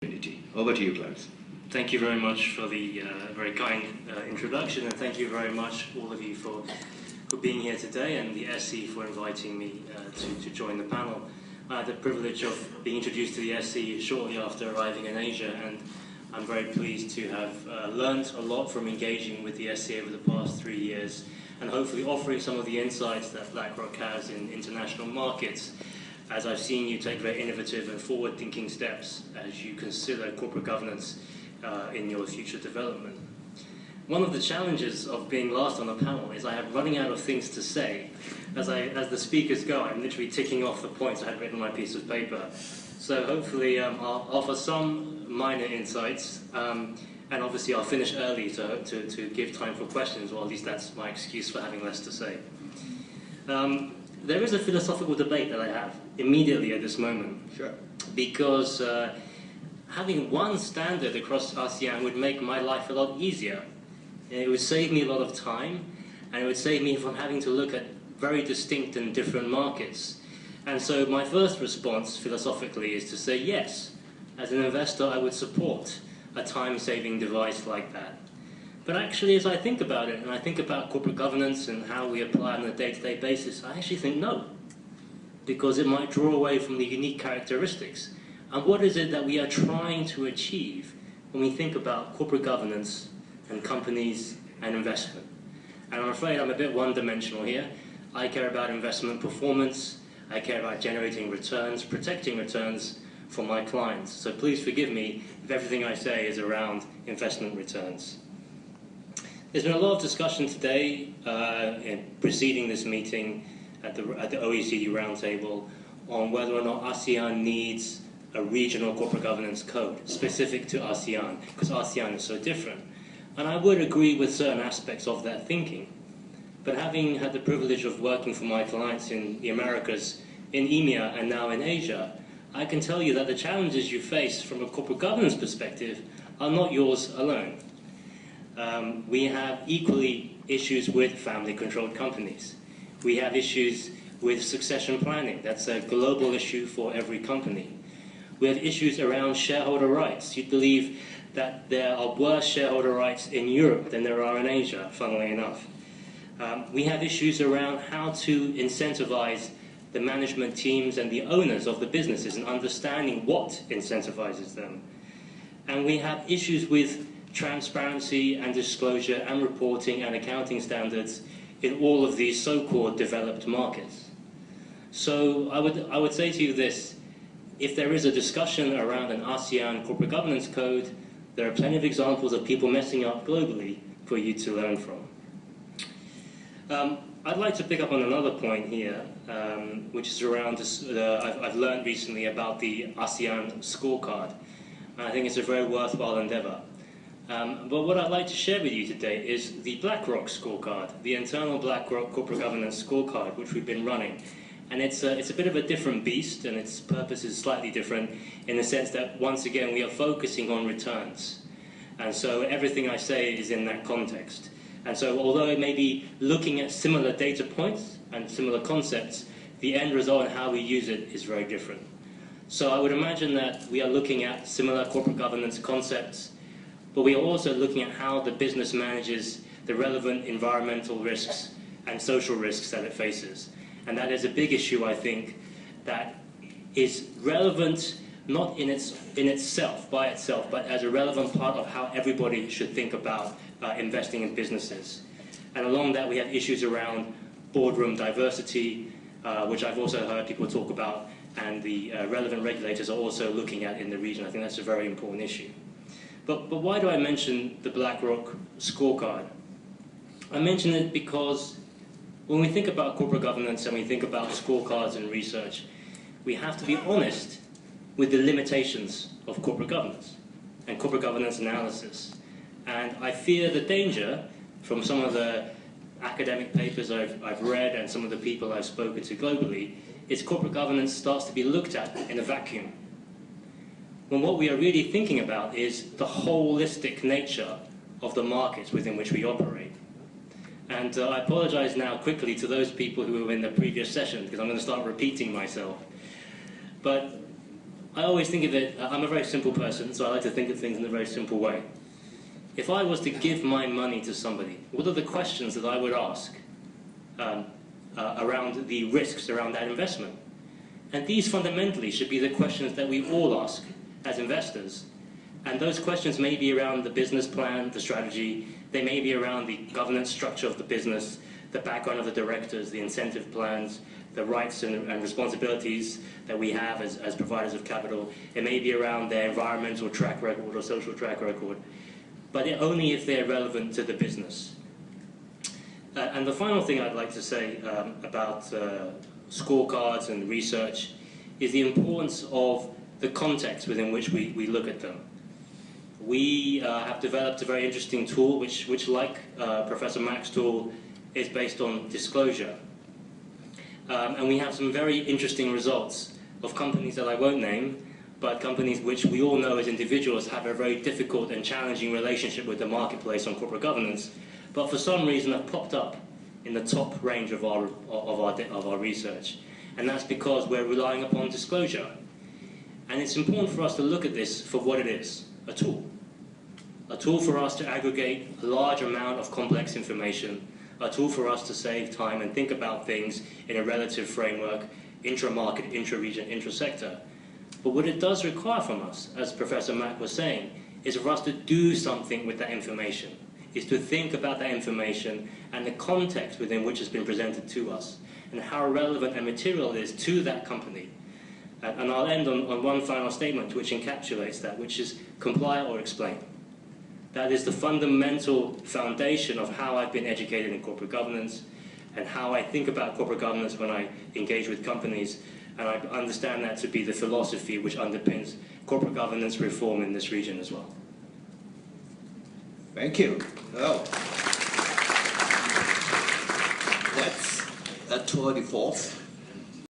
community. Over to you, Clarence. Thank you very much for the very kind introduction, and thank you very much, all of you, for being here today, and the SE for inviting me to join the panel. I had the privilege of being introduced to the SE shortly after arriving in Asia, and I'm very pleased to have learned a lot from engaging with the SE over the past 3 years, and hopefully offering some of the insights that BlackRock has in international markets, as I've seen you take very innovative and forward-thinking steps as you consider corporate governance in your future development. One of the challenges of being last on the panel is I am running out of things to say. As the speakers go, I'm literally ticking off the points I had written on my piece of paper. So hopefully I'll offer some minor insights, and obviously I'll finish early to give time for questions, or at least that's my excuse for having less to say. There is a philosophical debate that I have immediately at this moment. Sure. Because having one standard across ASEAN would make my life a lot easier. It would save me a lot of time, and it would save me from having to look at very distinct and different markets. And so my first response, philosophically, is to say yes. As an investor, I would support a time-saving device like that. But actually, as I think about it, and I think about corporate governance and how we apply it on a day-to-day basis, I actually think no. Because it might draw away from the unique characteristics. And what is it that we are trying to achieve when we think about corporate governance and companies and investment? And I'm afraid I'm a bit one-dimensional here. I care about investment performance, I care about generating returns, protecting returns for my clients. So please forgive me if everything I say is around investment returns. There's been a lot of discussion today preceding this meeting at the OECD Roundtable on whether or not ASEAN needs a regional corporate governance code specific to ASEAN, because ASEAN is so different. And I would agree with certain aspects of that thinking. But having had the privilege of working for my clients in the Americas, in EMEA and now in Asia, I can tell you that the challenges you face from a corporate governance perspective are not yours alone. We have equally issues with family-controlled companies. We have issues with succession planning. That's a global issue for every company. We have issues around shareholder rights. You'd believe that there are worse shareholder rights in Europe than there are in Asia, funnily enough. We have issues around how to incentivize the management teams and the owners of the businesses and understanding what incentivizes them. And we have issues with transparency and disclosure and reporting and accounting standards in all of these so-called developed markets. So I would say to you this: if there is a discussion around an ASEAN corporate governance code, there are plenty of examples of people messing up globally for you to learn from. I'd like to pick up on another point here, which is around this, I've learned recently about the ASEAN scorecard. And I think it's a very worthwhile endeavor. But what I'd like to share with you today is the BlackRock scorecard, the internal BlackRock corporate governance scorecard, which we've been running. And it's a bit of a different beast, and its purpose is slightly different in the sense that, once again, we are focusing on returns. And so everything I say is in that context. And so although it may be looking at similar data points and similar concepts, the end result and how we use it is very different. So I would imagine that we are looking at similar corporate governance concepts, but we are also looking at how the business manages the relevant environmental risks and social risks that it faces. And that is a big issue, I think, that is relevant not in itself, by itself, but as a relevant part of how everybody should think about investing in businesses. And along that, we have issues around boardroom diversity, which I've also heard people talk about, and the relevant regulators are also looking at in the region. I think that's a very important issue. But why do I mention the BlackRock scorecard? I mention it because when we think about corporate governance and we think about scorecards and research, we have to be honest with the limitations of corporate governance and corporate governance analysis. And I fear the danger from some of the academic papers I've read and some of the people I've spoken to globally is corporate governance starts to be looked at in a vacuum, when what we are really thinking about is the holistic nature of the markets within which we operate. And I apologize now quickly to those people who were in the previous session, because I'm going to start repeating myself. But I always think of it, I'm a very simple person, so I like to think of things in a very simple way. If I was to give my money to somebody, what are the questions that I would ask around the risks around that investment? And these fundamentally should be the questions that we all ask as investors. And those questions may be around the business plan, the strategy, they may be around the governance structure of the business, the background of the directors, the incentive plans, the rights and responsibilities that we have as providers of capital. It may be around their environmental track record or social track record, but only if they're relevant to the business. And the final thing I'd like to say about scorecards and research is the importance of the context within which we look at them. We have developed a very interesting tool which like Professor Mack's tool, is based on disclosure. And we have some very interesting results of companies that I won't name, but companies which we all know as individuals have a very difficult and challenging relationship with the marketplace on corporate governance, but for some reason have popped up in the top range of our research. And that's because we're relying upon disclosure. And it's important for us to look at this for what it is, a tool. A tool for us to aggregate a large amount of complex information, a tool for us to save time and think about things in a relative framework, intra-market, intra-region, intra-sector. But what it does require from us, as Professor Mack was saying, is for us to do something with that information, is to think about that information and the context within which it's been presented to us, and how relevant and material it is to that company. And I'll end on one final statement which encapsulates that, which is comply or explain. That is the fundamental foundation of how I've been educated in corporate governance and how I think about corporate governance when I engage with companies, and I understand that to be the philosophy which underpins corporate governance reform in this region as well. Thank you. Oh. That's a tour de force.